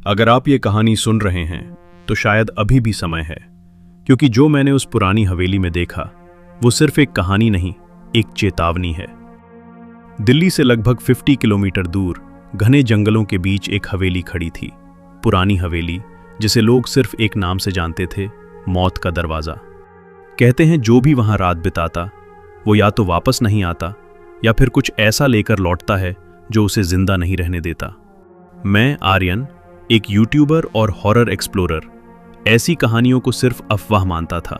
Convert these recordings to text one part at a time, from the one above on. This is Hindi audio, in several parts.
अगर आप ये कहानी सुन रहे हैं तो शायद अभी भी समय है, क्योंकि जो मैंने उस पुरानी हवेली में देखा वो सिर्फ एक कहानी नहीं, एक चेतावनी है। दिल्ली से लगभग 50 किलोमीटर दूर घने जंगलों के बीच एक हवेली खड़ी थी। पुरानी हवेली जिसे लोग सिर्फ एक नाम से जानते थे, मौत का दरवाज़ा। कहते हैं जो भी वहां रात बिताता वो या तो वापस नहीं आता या फिर कुछ ऐसा लेकर लौटता है जो उसे जिंदा नहीं रहने देता। मैं आर्यन, एक यूट्यूबर और हॉरर एक्सप्लोरर, ऐसी कहानियों को सिर्फ अफवाह मानता था।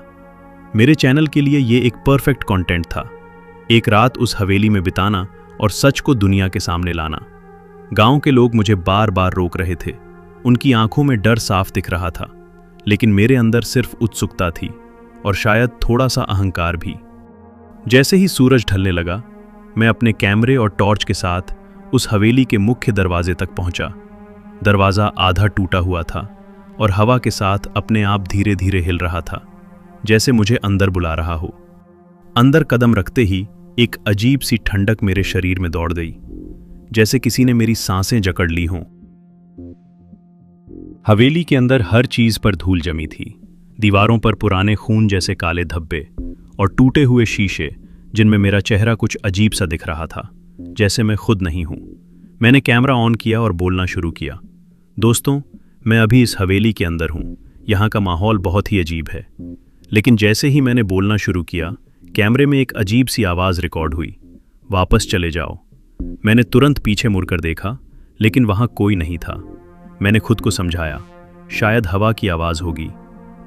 मेरे चैनल के लिए ये एक परफेक्ट कंटेंट था, एक रात उस हवेली में बिताना और सच को दुनिया के सामने लाना। गांव के लोग मुझे बार बार रोक रहे थे, उनकी आंखों में डर साफ दिख रहा था, लेकिन मेरे अंदर सिर्फ उत्सुकता थी और शायद थोड़ा सा अहंकार भी। जैसे ही सूरज ढलने लगा, मैं अपने कैमरे और टॉर्च के साथ उस हवेली के मुख्य दरवाजे तक पहुंचा। दरवाज़ा आधा टूटा हुआ था और हवा के साथ अपने आप धीरे धीरे हिल रहा था, जैसे मुझे अंदर बुला रहा हो। अंदर कदम रखते ही एक अजीब सी ठंडक मेरे शरीर में दौड़ गई, जैसे किसी ने मेरी सांसें जकड़ ली हों। हवेली के अंदर हर चीज पर धूल जमी थी। दीवारों पर पुराने खून जैसे काले धब्बे और टूटे हुए शीशे जिनमें मेरा चेहरा कुछ अजीब सा दिख रहा था, जैसे मैं खुद नहीं हूं। मैंने कैमरा ऑन किया और बोलना शुरू किया। दोस्तों, मैं अभी इस हवेली के अंदर हूं। यहाँ का माहौल बहुत ही अजीब है। लेकिन जैसे ही मैंने बोलना शुरू किया, कैमरे में एक अजीब सी आवाज़ रिकॉर्ड हुई, वापस चले जाओ। मैंने तुरंत पीछे मुड़कर देखा, लेकिन वहाँ कोई नहीं था। मैंने खुद को समझाया, शायद हवा की आवाज़ होगी,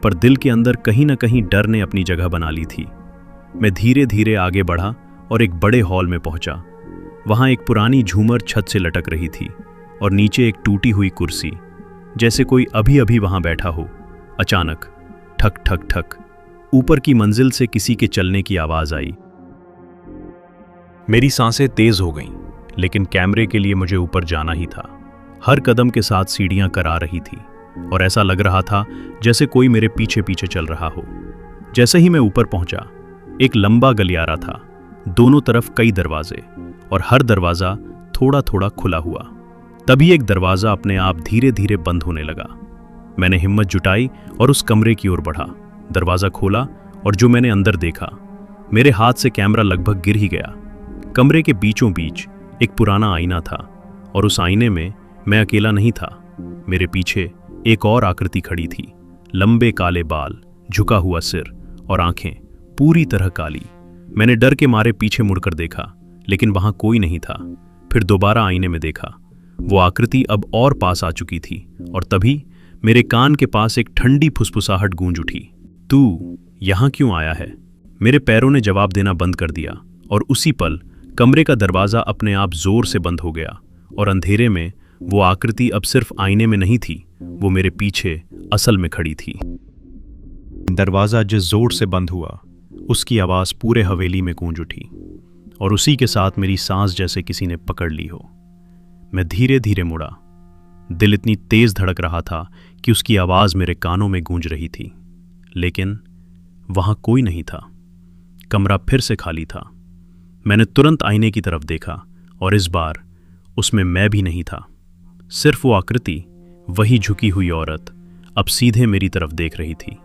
पर दिल के अंदर कहीं ना कहीं डर ने अपनी जगह बना ली थी। मैं धीरे धीरे आगे बढ़ा और एक बड़े हॉल में पहुंचा। वहाँ एक पुरानी झूमर छत से लटक रही थी और नीचे एक टूटी हुई कुर्सी, जैसे कोई अभी अभी वहां बैठा हो। अचानक ठक ठक ठक ऊपर की मंजिल से किसी के चलने की आवाज आई। मेरी सांसें तेज हो गईं, लेकिन कैमरे के लिए मुझे ऊपर जाना ही था। हर कदम के साथ सीढ़ियां करा रही थी और ऐसा लग रहा था जैसे कोई मेरे पीछे पीछे चल रहा हो। जैसे ही मैं ऊपर पहुंचा, एक लंबा गलियारा था, दोनों तरफ कई दरवाजे और हर दरवाजा थोड़ा थोड़ा खुला हुआ। तभी एक दरवाजा अपने आप धीरे धीरे बंद होने लगा। मैंने हिम्मत जुटाई और उस कमरे की ओर बढ़ा। दरवाजा खोला और जो मैंने अंदर देखा, मेरे हाथ से कैमरा लगभग गिर ही गया। कमरे के बीचों बीच एक पुराना आईना था और उस आईने में मैं अकेला नहीं था। मेरे पीछे एक और आकृति खड़ी थी, लंबे काले बाल, झुका हुआ सिर और आंखें पूरी तरह काली। मैंने डर के मारे पीछे मुड़कर देखा, लेकिन वहां कोई नहीं था। फिर दोबारा आईने में देखा, वो आकृति अब और पास आ चुकी थी और तभी मेरे कान के पास एक ठंडी फुसफुसाहट गूंज उठी, तू यहां क्यों आया है? मेरे पैरों ने जवाब देना बंद कर दिया और उसी पल कमरे का दरवाजा अपने आप जोर से बंद हो गया और अंधेरे में वो आकृति अब सिर्फ आईने में नहीं थी, वो मेरे पीछे असल में खड़ी थी। दरवाजा जिस जोर से बंद हुआ, उसकी आवाज पूरे हवेली में गूंज उठी और उसी के साथ मेरी सांस जैसे किसी ने पकड़ ली हो। मैं धीरे धीरे मुड़ा। दिल इतनी तेज धड़क रहा था कि उसकी आवाज मेरे कानों में गूंज रही थी, लेकिन वहां कोई नहीं था। कमरा फिर से खाली था। मैंने तुरंत आईने की तरफ देखा और इस बार उसमें मैं भी नहीं था। सिर्फ वो आकृति, वही झुकी हुई औरत, अब सीधे मेरी तरफ देख रही थी।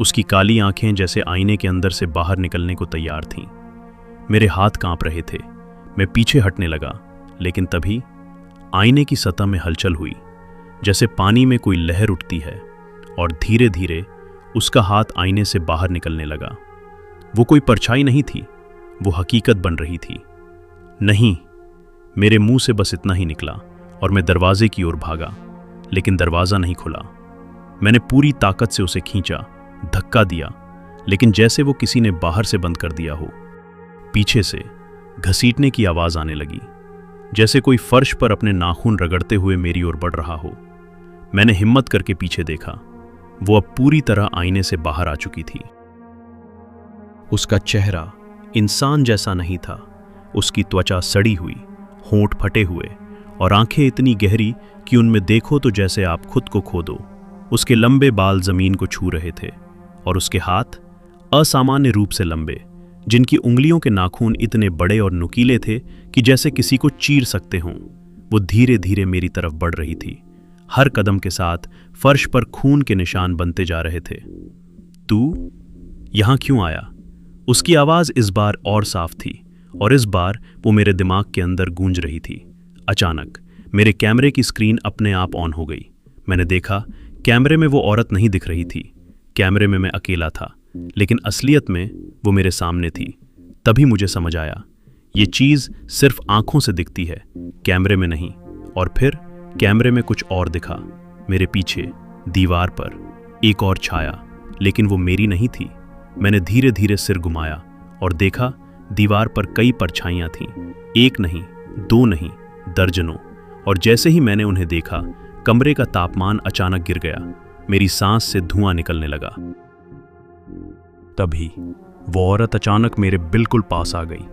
उसकी काली आंखें जैसे आईने के अंदर से बाहर निकलने को तैयार थीं। मेरे हाथ कांप रहे थे। मैं पीछे हटने लगा, लेकिन तभी आईने की सतह में हलचल हुई, जैसे पानी में कोई लहर उठती है, और धीरे धीरे उसका हाथ आईने से बाहर निकलने लगा। वो कोई परछाई नहीं थी, वो हकीकत बन रही थी। नहीं, मेरे मुंह से बस इतना ही निकला और मैं दरवाजे की ओर भागा, लेकिन दरवाजा नहीं खुला। मैंने पूरी ताकत से उसे खींचा, धक्का दिया, लेकिन जैसे वो किसी ने बाहर से बंद कर दिया हो। पीछे से घसीटने की आवाज आने लगी, जैसे कोई फर्श पर अपने नाखून रगड़ते हुए मेरी ओर बढ़ रहा हो। मैंने हिम्मत करके पीछे देखा। वो अब पूरी तरह आईने से बाहर आ चुकी थी। उसका चेहरा इंसान जैसा नहीं था। उसकी त्वचा सड़ी हुई, होंठ फटे हुए और आंखें इतनी गहरी कि उनमें देखो तो जैसे आप खुद को खो दो। उसके लंबे बाल जमीन को छू रहे थे और उसके हाथ असामान्य रूप से लंबे, जिनकी उंगलियों के नाखून इतने बड़े और नुकीले थे कि जैसे किसी को चीर सकते हों। वो धीरे धीरे मेरी तरफ बढ़ रही थी, हर कदम के साथ फर्श पर खून के निशान बनते जा रहे थे। तू यहां क्यों आया? उसकी आवाज इस बार और साफ थी और इस बार वो मेरे दिमाग के अंदर गूंज रही थी। अचानक मेरे कैमरे की स्क्रीन अपने आप ऑन हो गई। मैंने देखा कैमरे में वो औरत नहीं दिख रही थी। कैमरे में मैं अकेला था, लेकिन असलियत में वो मेरे सामने थी। तभी मुझे समझ आया, ये चीज सिर्फ आंखों से दिखती है, कैमरे में नहीं। और फिर कैमरे में कुछ और दिखा। मेरे पीछे दीवार पर एक और छाया, लेकिन वो मेरी नहीं थी। मैंने धीरे धीरे सिर घुमाया और देखा दीवार पर कई परछाइयां थीं। एक नहीं, दो नहीं, दर्जनों। और जैसे ही मैंने उन्हें देखा, कमरे का तापमान अचानक गिर गया। मेरी सांस से धुआं निकलने लगा। तभी वो औरत अचानक मेरे बिल्कुल पास आ गई,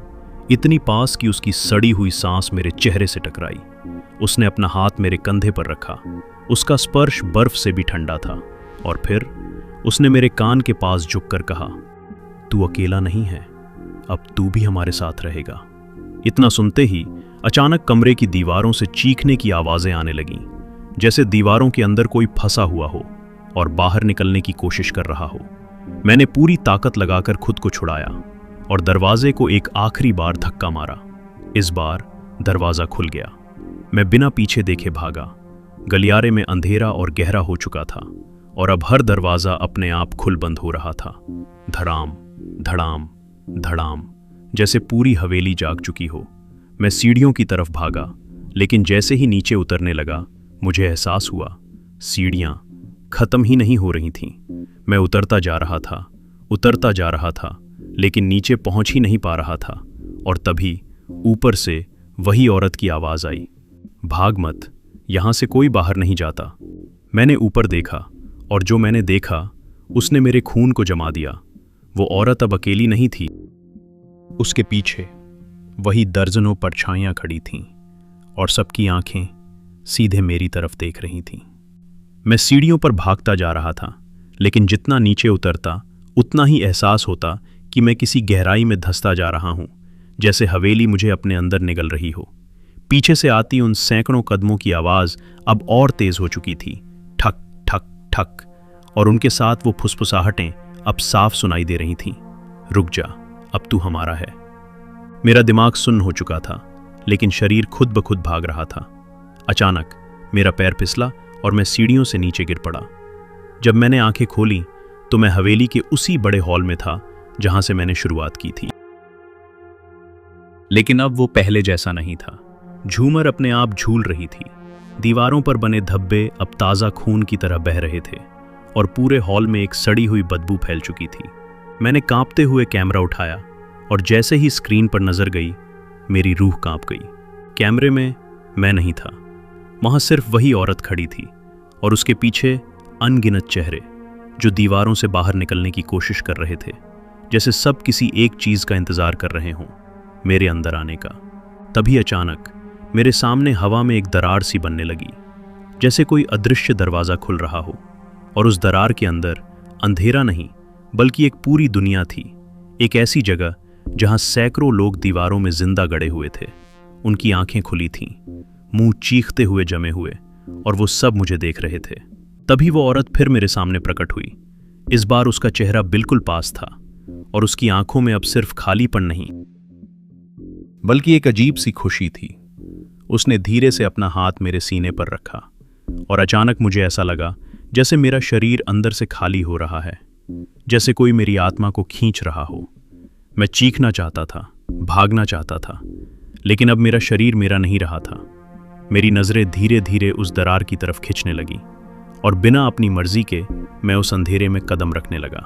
इतनी पास कि उसकी सड़ी हुई सांस मेरे चेहरे से टकराई। उसने अपना हाथ मेरे कंधे पर रखा। उसका स्पर्श बर्फ से भी ठंडा था। और फिर उसने मेरे कान के पास झुककर कहा, तू अकेला नहीं है, अब तू भी हमारे साथ रहेगा। इतना सुनते ही अचानक कमरे की दीवारों से चीखने की आवाजें आने लगीं, जैसे दीवारों के अंदर कोई फंसा हुआ हो और बाहर निकलने की कोशिश कर रहा हो। मैंने पूरी ताकत लगाकर खुद को छुड़ाया और दरवाजे को एक आखिरी बार धक्का मारा। इस बार दरवाजा खुल गया। मैं बिना पीछे देखे भागा। गलियारे में अंधेरा और गहरा हो चुका था और अब हर दरवाजा अपने आप खुल बंद हो रहा था। धड़ाम धड़ाम धड़ाम, जैसे पूरी हवेली जाग चुकी हो। मैं सीढ़ियों की तरफ भागा, लेकिन जैसे ही नीचे उतरने लगा, मुझे एहसास हुआ सीढ़ियां खत्म ही नहीं हो रही थीं। मैं उतरता जा रहा था, लेकिन नीचे पहुंच ही नहीं पा रहा था। और तभी ऊपर से वही औरत की आवाज आई, भाग मत, यहां से कोई बाहर नहीं जाता। मैंने ऊपर देखा और जो मैंने देखा उसने मेरे खून को जमा दिया। वो औरत अब अकेली नहीं थी। उसके पीछे वही दर्जनों परछाइयां खड़ी थीं और सबकी आंखें सीधे मेरी तरफ देख रही थीं। मैं सीढ़ियों पर भागता जा रहा था, लेकिन जितना नीचे उतरता उतना ही एहसास होता कि मैं किसी गहराई में धंसता जा रहा हूं, जैसे हवेली मुझे अपने अंदर निगल रही हो। पीछे से आती उन सैकड़ों कदमों की आवाज अब और तेज हो चुकी थी, ठक ठक ठक, और उनके साथ वो फुसफुसाहटें अब साफ सुनाई दे रही थीं, रुक जा, अब तू हमारा है। मेरा दिमाग सुन्न हो चुका था, लेकिन शरीर खुद ब खुद भाग रहा था। अचानक मेरा पैर फिसला और मैं सीढ़ियों से नीचे गिर पड़ा। जब मैंने आंखें खोली तो मैं हवेली के उसी बड़े हॉल में था जहां से मैंने शुरुआत की थी। लेकिन अब वो पहले जैसा नहीं था। झूमर अपने आप झूल रही थी। दीवारों पर बने धब्बे अब ताज़ा खून की तरह बह रहे थे और पूरे हॉल में एक सड़ी हुई बदबू फैल चुकी थी। मैंने कांपते हुए कैमरा उठाया और जैसे ही स्क्रीन पर नजर गई, मेरी रूह कांप गई। कैमरे में मैं नहीं था, वहां सिर्फ वही औरत खड़ी थी और उसके पीछे अनगिनत चेहरे जो दीवारों से बाहर निकलने की कोशिश कर रहे थे, जैसे सब किसी एक चीज का इंतजार कर रहे हों, मेरे अंदर आने का। तभी अचानक मेरे सामने हवा में एक दरार सी बनने लगी, जैसे कोई अदृश्य दरवाजा खुल रहा हो, और उस दरार के अंदर अंधेरा नहीं बल्कि एक पूरी दुनिया थी। एक ऐसी जगह जहां सैकड़ों लोग दीवारों में जिंदा गड़े हुए थे। उनकी आंखें खुली थीं, मुंह चीखते हुए जमे हुए, और वो सब मुझे देख रहे थे। तभी वो औरत फिर मेरे सामने प्रकट हुई। इस बार उसका चेहरा बिल्कुल पास था और उसकी आंखों में अब सिर्फ खालीपन नहीं बल्कि एक अजीब सी खुशी थी। उसने धीरे से अपना हाथ मेरे सीने पर रखा और अचानक मुझे ऐसा लगा जैसे मेरा शरीर अंदर से खाली हो रहा है, जैसे कोई मेरी आत्मा को खींच रहा हो। मैं चीखना चाहता था, भागना चाहता था, लेकिन अब मेरा शरीर मेरा नहीं रहा था। मेरी नजरें धीरे धीरे उस दरार की तरफ खिंचने लगी और बिना अपनी मर्जी के मैं उस अंधेरे में कदम रखने लगा।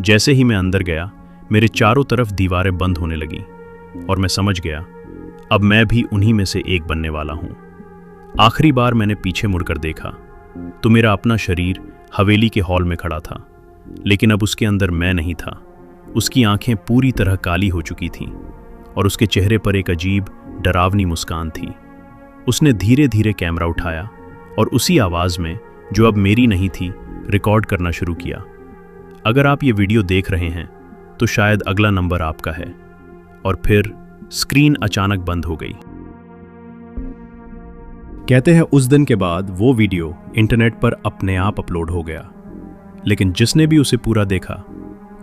जैसे ही मैं अंदर गया, मेरे चारों तरफ दीवारें बंद होने लगीं और मैं समझ गया अब मैं भी उन्हीं में से एक बनने वाला हूं। आखिरी बार मैंने पीछे मुड़कर देखा तो मेरा अपना शरीर हवेली के हॉल में खड़ा था, लेकिन अब उसके अंदर मैं नहीं था। उसकी आंखें पूरी तरह काली हो चुकी थीं और उसके चेहरे पर एक अजीब डरावनी मुस्कान थी। उसने धीरे धीरे कैमरा उठाया और उसी आवाज में, जो अब मेरी नहीं थी, रिकॉर्ड करना शुरू किया। अगर आप ये वीडियो देख रहे हैं तो शायद अगला नंबर आपका है। और फिर स्क्रीन अचानक बंद हो गई। कहते हैं उस दिन के बाद वो वीडियो इंटरनेट पर अपने आप अपलोड हो गया। लेकिन जिसने भी उसे पूरा देखा,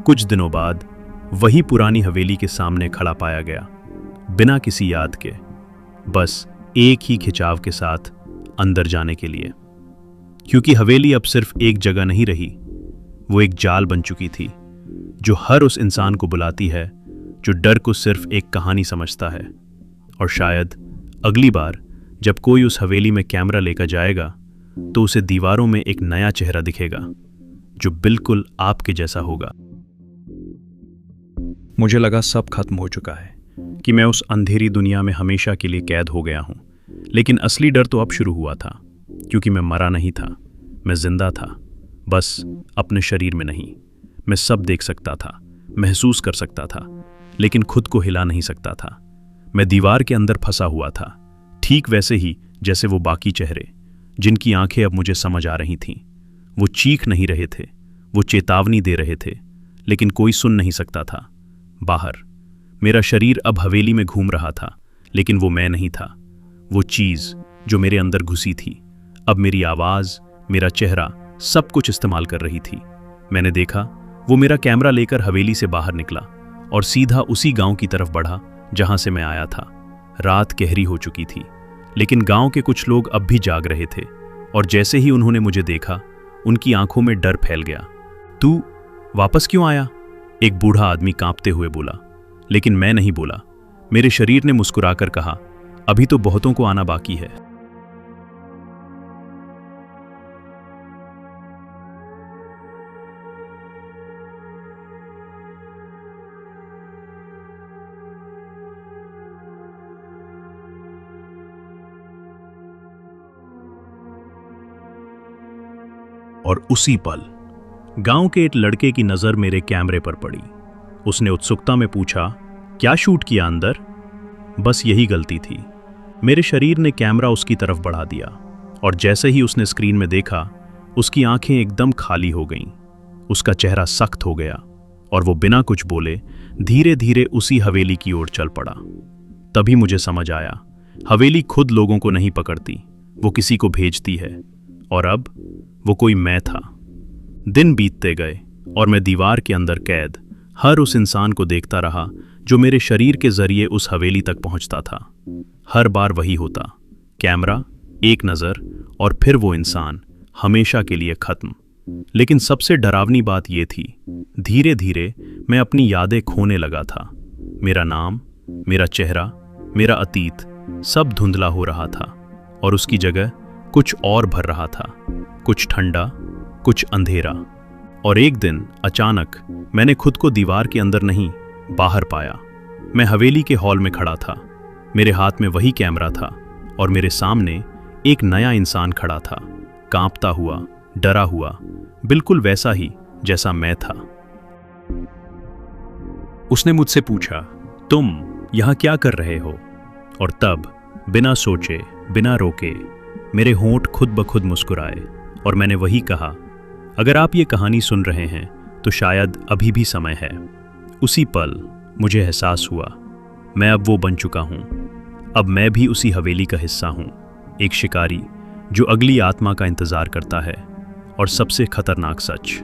कुछ दिनों बाद वही पुरानी हवेली के सामने खड़ा पाया गया, बिना किसी याद के, बस एक ही खिंचाव के साथ अंदर जाने के लिए। क्योंकि हवेली अब सिर्फ एक जगह नहीं रही, वो एक जाल बन चुकी थी जो हर उस इंसान को बुलाती है जो डर को सिर्फ एक कहानी समझता है। और शायद अगली बार जब कोई उस हवेली में कैमरा लेकर जाएगा तो उसे दीवारों में एक नया चेहरा दिखेगा जो बिल्कुल आपके जैसा होगा। मुझे लगा सब खत्म हो चुका है, कि मैं उस अंधेरी दुनिया में हमेशा के लिए कैद हो गया हूं। लेकिन असली डर तो अब शुरू हुआ था, क्योंकि मैं मरा नहीं था, मैं जिंदा था, बस अपने शरीर में नहीं। मैं सब देख सकता था, महसूस कर सकता था, लेकिन खुद को हिला नहीं सकता था। मैं दीवार के अंदर फंसा हुआ था, ठीक वैसे ही जैसे वो बाकी चेहरे, जिनकी आंखें अब मुझे समझ आ रही थीं। वो चीख नहीं रहे थे, वो चेतावनी दे रहे थे, लेकिन कोई सुन नहीं सकता था। बाहर मेरा शरीर अब हवेली में घूम रहा था, लेकिन वो मैं नहीं था। वो चीज जो मेरे अंदर घुसी थी अब मेरी आवाज, मेरा चेहरा, सब कुछ इस्तेमाल कर रही थी। मैंने देखा वो मेरा कैमरा लेकर हवेली से बाहर निकला और सीधा उसी गांव की तरफ बढ़ा जहां से मैं आया था। रात गहरी हो चुकी थी, लेकिन गांव के कुछ लोग अब भी जाग रहे थे, और जैसे ही उन्होंने मुझे देखा, उनकी आंखों में डर फैल गया। तू वापस क्यों आया? एक बूढ़ा आदमी कांपते हुए बोला। लेकिन मैं नहीं बोला। मेरे शरीर ने मुस्कुराकर कहा, अभी तो बहुतों को आना बाकी है। और उसी पल गांव के एक लड़के की नजर मेरे कैमरे पर पड़ी। उसने उत्सुकता में पूछा, क्या शूट किया अंदर? बस यही गलती थी। मेरे शरीर ने कैमरा उसकी तरफ बढ़ा दिया, और जैसे ही उसने स्क्रीन में देखा, उसकी आंखें एकदम खाली हो गईं। उसका चेहरा सख्त हो गया, और वो बिना कुछ बोले धीरे धीरे उसी हवेली की ओर चल पड़ा। तभी मुझे समझ आया, हवेली खुद लोगों को नहीं पकड़ती, वो किसी को भेजती है। और अब वो कोई मैं था। दिन बीतते गए और मैं दीवार के अंदर कैद हर उस इंसान को देखता रहा जो मेरे शरीर के जरिए उस हवेली तक पहुंचता था। हर बार वही होता, कैमरा, एक नज़र, और फिर वो इंसान हमेशा के लिए खत्म। लेकिन सबसे डरावनी बात ये थी, धीरे धीरे मैं अपनी यादें खोने लगा था। मेरा नाम, मेरा चेहरा, मेरा अतीत सब धुंधला हो रहा था, और उसकी जगह कुछ और भर रहा था, कुछ ठंडा, कुछ अंधेरा। और एक दिन अचानक मैंने खुद को दीवार के अंदर नहीं, बाहर पाया। मैं हवेली के हॉल में खड़ा था, मेरे हाथ में वही कैमरा था, और मेरे सामने एक नया इंसान खड़ा था, कांपता हुआ, डरा हुआ, बिल्कुल वैसा ही जैसा मैं था। उसने मुझसे पूछा, तुम यहां क्या कर रहे हो? और तब बिना सोचे, बिना रोके, मेरे होंठ खुद ब खुद मुस्कुराए, और मैंने वही कहा, अगर आप ये कहानी सुन रहे हैं तो शायद अभी भी समय है। उसी पल मुझे एहसास हुआ, मैं अब वो बन चुका हूं। अब मैं भी उसी हवेली का हिस्सा हूं, एक शिकारी जो अगली आत्मा का इंतजार करता है। और सबसे खतरनाक सच,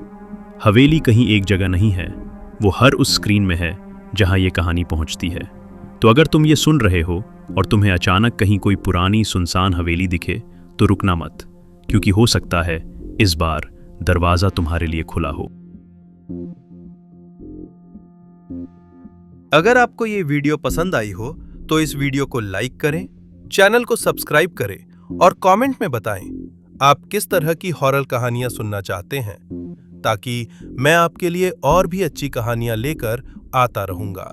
हवेली कहीं एक जगह नहीं है, वो हर उस स्क्रीन में है जहां ये कहानी पहुंचती है। तो अगर तुम ये सुन रहे हो और तुम्हें अचानक कहीं कोई पुरानी सुनसान हवेली दिखे, तो रुकना मत, क्योंकि हो सकता है इस बार दरवाजा तुम्हारे लिए खुला हो। अगर आपको ये वीडियो पसंद आई हो तो इस वीडियो को लाइक करें, चैनल को सब्सक्राइब करें और कमेंट में बताएं आप किस तरह की हॉरर कहानियां सुनना चाहते हैं, ताकि मैं आपके लिए और भी अच्छी कहानियां लेकर आता रहूंगा।